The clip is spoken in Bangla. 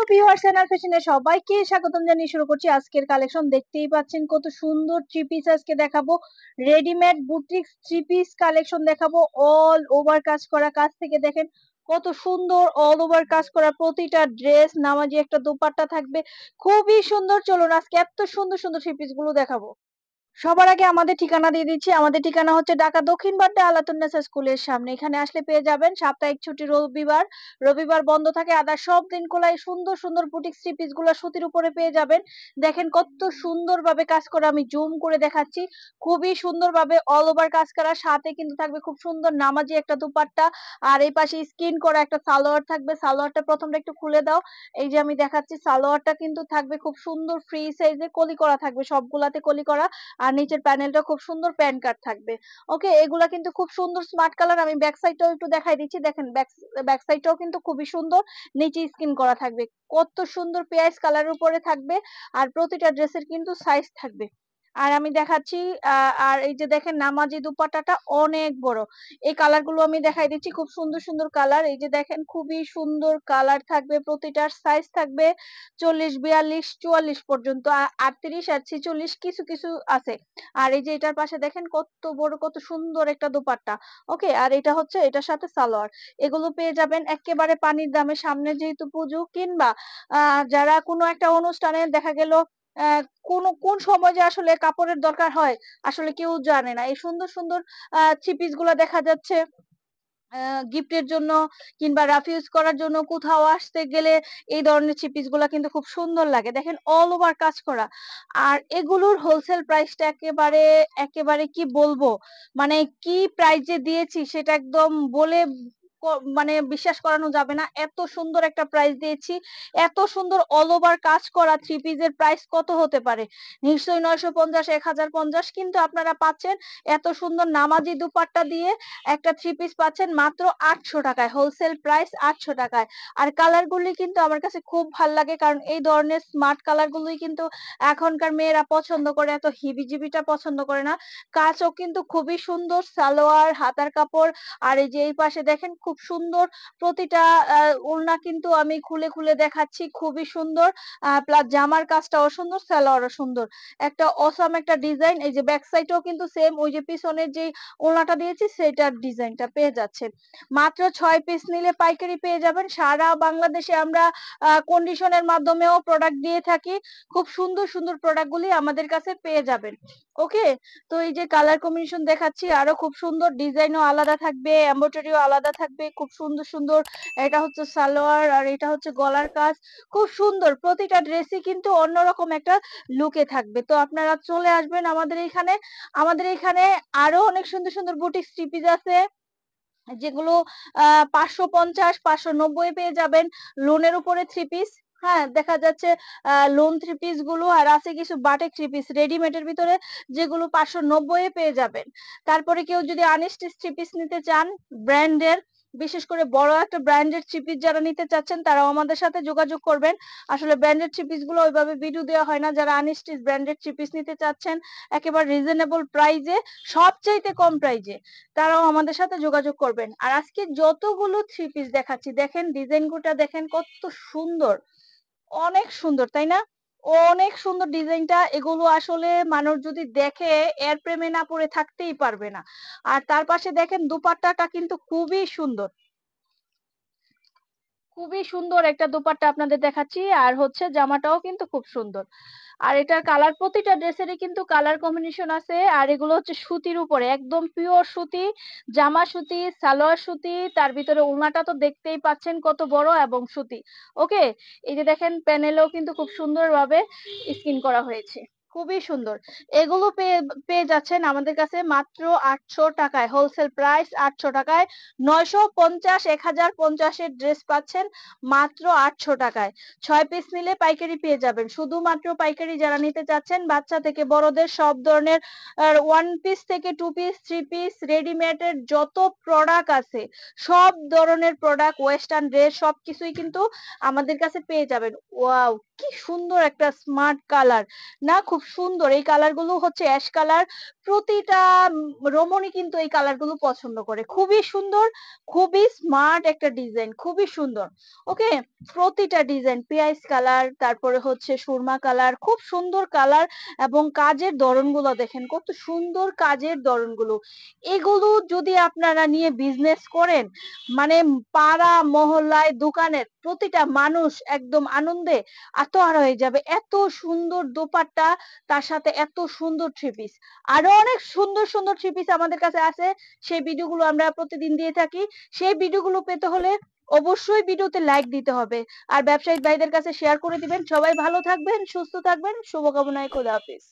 ভিউয়ার্স, এনআর ফ্যাশনে সবাইকে স্বাগতম জানিয়ে শুরু করছি আজকের কালেকশন। দেখতেই পাচ্ছেন কত সুন্দর থ্রি পিস আজকে দেখাবো। Readymade boutique three piece collection দেখাবো। অল ওভার কাজ করা, কাজ থেকে দেখেন কত সুন্দর অল ওভার কাজ করা। প্রতিটা ড্রেস নামাজি একটা দোপাট্টা থাকবে, খুবই সুন্দর। চলুন আজকে এত সুন্দর সুন্দর থ্রি পিস গুলো দেখাবো। সবার আগে আমাদের ঠিকানা দিয়ে দিচ্ছি। আমাদের ঠিকানা হচ্ছে ঢাকা দক্ষিণ বাড্ডা আলাতুন্নেসা স্কুলের সামনে। এখানে আসলে পেয়ে যাবেন সাপ্তাহিক ছুটি রবিবার, রবিবার বন্ধ থাকে। আদার সব দিন খোলা। সুন্দর সুন্দর বুটিক থ্রি পিস গুলো সুতির উপরে পেয়ে যাবেন। দেখেন কত সুন্দর ভাবে কাজ করা, আমি জুম করে দেখাচ্ছি। খুবই সুন্দর ভাবে অল ওভার কাজ করা, সাথে কিন্তু থাকবে খুব সুন্দর নামাজি একটা দুপাট্টা। আর এই পাশে স্কিন করা একটা সালোয়ার থাকবে। সালোয়ারটা প্রথমটা একটু খুলে দাও। এই যে আমি দেখাচ্ছি, সালোয়ারটা কিন্তু থাকবে খুব সুন্দর ফ্রি সাইজে, কলি করা থাকবে, সবগুলাতে কলি করা। আর নিচের প্যানেলটা খুব সুন্দর প্যান কাট থাকবে। ওকে, এগুলা কিন্তু খুব সুন্দর স্মার্ট কালার। আমি ব্যাক সাইডটাও একটু দেখাই দিচ্ছি। দেখেন ব্যাক সাইডটাও কিন্তু খুবই সুন্দর, নিচে স্কিন করা থাকবে। কত সুন্দর পেঁয়াজ কালারের উপরে থাকবে। আর প্রতিটা ড্রেসের কিন্তু সাইজ থাকবে। আর আমি দেখাচ্ছি, আর এই যে দেখেন নামাজি দুপাট্টাটা অনেক বড়। এই কালার গুলো আমি দেখাই দিচ্ছি, খুব সুন্দর সুন্দর কালার। এই যে দেখেন খুবই সুন্দর কালার থাকবে, প্রতিটার সাইজ থাকবে 40, 42, 44 পর্যন্ত, 38 আর 46 কিছু কিছু আছে। আর এই যে এটার পাশে দেখেন কত বড়, কত সুন্দর একটা দোপাট্টা। ওকে, আর এটা হচ্ছে এটার সাথে সালোয়ার। এগুলো পেয়ে যাবেন একেবারে পানির দামে। সামনে যেহেতু পুজো, কিংবা যারা কোনো একটা অনুষ্ঠানে দেখা গেল কোন সময় যে আসলে কাপড়ের দরকার হয় আসলে কেউ জানে না। এই সুন্দর সুন্দর থ্রি পিস গুলা দেখা যাচ্ছে গিফটের জন্য, কিংবা রাফ ইউজ করার জন্য, কোথাও আসতে গেলে এই ধরনের থ্রি পিস গুলা কিন্তু খুব সুন্দর লাগে। দেখেন অল ওভার কাজ করা। আর এগুলোর হোলসেল প্রাইসটা একেবারে একেবারে কি বলবো, মানে কি প্রাইজে দিয়েছি সেটা একদম বলে মানে বিশ্বাস করানো যাবে না। এত সুন্দর একটা প্রাইস দিয়েছি। এত সুন্দর অল ওভার কাজ করা থ্রি পিসের প্রাইস কত হতে পারে? নিশ্চয়ই 950, 1050, কিন্তু আপনারা পাচ্ছেন এত সুন্দর নামাজি দুপাট্টা দিয়ে একটা থ্রি পিস পাচ্ছেন মাত্র 800 টাকায়। হোলসেল প্রাইস 800 টাকায়। আর কালার গুলি কিন্তু আমার কাছে খুব ভাল লাগে, কারণ এই ধরনের স্মার্ট কালার গুলোই কিন্তু এখনকার মেয়েরা পছন্দ করে, এত হিবিজিবিটা পছন্দ করে না। কাজও কিন্তু খুবই সুন্দর, সালোয়ার হাতার কাপড়। আর এই যে এই পাশে দেখেন খুব সুন্দর প্রতিটা ওড়না কিন্তু আমি খুলে খুলে দেখাচ্ছি, খুবই সুন্দর। প্লাস জামার কাজটাও সুন্দর, সালোয়ারও সুন্দর। একটা অসাম একটা ডিজাইন। এই যে ব্যাক সাইডেও কিন্তু সেম, ওই যে পিছনের যে ওড়নাটা দিয়েছি সেটার ডিজাইনটা পেয়ে যাচ্ছেন। মাত্র 6 পিস নিলে পাইকারি পেয়ে যাবেন। সারা বাংলাদেশে আমরা কন্ডিশনের মাধ্যমেও প্রোডাক্ট দিয়ে থাকি। খুব সুন্দর সুন্দর প্রোডাক্টগুলি আমাদের কাছে পেয়ে যাবেন। ওকে, তো এই যে কালার কম্বিনেশন দেখাচ্ছি, আরো খুব সুন্দর ডিজাইনও আলাদা থাকবে, এমব্রয়ডারিও আলাদা থাকবে, খুব সুন্দর সুন্দর। এটা হচ্ছে সালোয়ার আর এটা হচ্ছে গলার কাজ। খুব সুন্দর, প্রতিটা ড্রেসই কিন্তু অন্যরকম একটা লুকে থাকবে। তো আপনারা চলে আসবেন আমাদের এখানে। আমাদের এখানে আরো অনেক সুন্দর সুন্দর বুটিক থ্রি পিস আছে, যেগুলো 550, 590 পেয়ে যাবেন। লোনের উপরে থ্রি পিস, হ্যাঁ দেখা যাচ্ছে লোন থ্রি পিস গুলো। আর আছে কিছু বাটিক থ্রি পিস রেডিমেডের ভিতরে, যেগুলো 590 পেয়ে যাবেন। তারপরে কেউ যদি আনস্টিচ থ্রি পিস নিতে চান ব্র্যান্ডের, বিশেষ করে বড় একটা ব্র্যান্ডের থ্রি পিস যারা নিতে চাচ্ছেন তারাও আমাদের সাথে যোগাযোগ করবেন। আসলে ব্র্যান্ডেড থ্রি পিস গুলো ওইভাবে ভিডিও দেওয়া হয় না। যারা আনস্টিচ ব্র্যান্ডেড থ্রি পিস নিতে চাচ্ছেন একেবারে রিজনেবল প্রাইজে, সবচাইতে কম প্রাইজে, তারাও আমাদের সাথে যোগাযোগ করবেন। আর আজকে যতগুলো থ্রি পিস দেখাচ্ছি দেখেন ডিজাইনগুলো দেখেন কত সুন্দর, অনেক সুন্দর তাই না? অনেক সুন্দর ডিজাইনটা। এগুলো আসলে মানুষ যদি দেখে এর প্রেমে না পড়ে থাকতেই পারবে না। আর তার পাশে দেখেন দুপাট্টাটা কিন্তু খুবই সুন্দর, খুবই সুন্দর একটা দোপাট্টা আপনাদের দেখাচ্ছি। আর হচ্ছে জামাটাও কিন্তু খুব সুন্দর। আর এটার কালার, প্রতিটা ড্রেসেরই কিন্তু কালার কম্বিনেশন আছে। আর এগুলো হচ্ছে সুতির উপরে, একদম পিওর সুতি। জামা সুতি, সালোয়ার সুতি, তার ভিতরে ওড়নাটা তো দেখতেই পাচ্ছেন কত বড় এবং সুতি। ওকে, এই যে দেখেন প্যানেলেও কিন্তু খুব সুন্দরভাবে স্কিন করা হয়েছে, খুবই সুন্দর। এগুলো পেয়ে পেয়ে যাচ্ছেন আমাদের কাছে মাত্র 800 টাকায়। হোলসেল প্রাইস 800 টাকায়। 950, 1050 এর ড্রেস পাচ্ছেন মাত্র 800 টাকায়। 6 পিস নিলে পাইকারি পেয়ে যাবেন। শুধুমাত্র পাইকারি যারা নিতে চাচ্ছেন, বাচ্চা থেকে বড়দের সব ধরনের ওয়ান পিস থেকে two piece, three piece, readymade এর যত প্রোডাক্ট আছে সব ধরনের প্রোডাক্ট, ওয়েস্টার্ন ড্রেস সবকিছুই কিন্তু আমাদের কাছে পেয়ে যাবেন। ওয়াও, কি সুন্দর একটা স্মার্ট কালার না? খুব খুব সুন্দর। এই কালার গুলো হচ্ছে অ্যাশ কালার। প্রতিটা রমণী কিন্তু এই কালার গুলো পছন্দ করে। খুবই সুন্দর, খুবই স্মার্ট একটা ডিজাইন, খুবই সুন্দর। ওকে, প্রতিটা ডিজাইন পেঁয়াজ কালার, তারপরে হচ্ছে সুরমা কালার, খুব সুন্দর কালার এবং কাজের ধরনগুলো দেখেন কত সুন্দর কাজের ধরনগুলো। এগুলো যদি আপনারা নিয়ে বিজনেস করেন, মানে পাড়া মহল্লায় দোকানের প্রতিটা মানুষ একদম আনন্দে আত্মহারা হয়ে যাবে। এত সুন্দর দোপাট্টা, তার সাথে এত সুন্দর থ্রি পিস। আরো অনেক সুন্দর সুন্দর থ্রি পিস আমাদের কাছে আছে, সেই ভিডিওগুলো আমরা প্রতিদিন দিয়ে থাকি। সেই ভিডিওগুলো পেতে হলে অবশ্যই ভিডিওতে লাইক দিতে হবে আর ব্যবসায়িক ভাইদের কাছে শেয়ার করে দিবেন। সবাই ভালো থাকবেন, সুস্থ থাকবেন, শুভকামনায়, খোদা হাফেজ।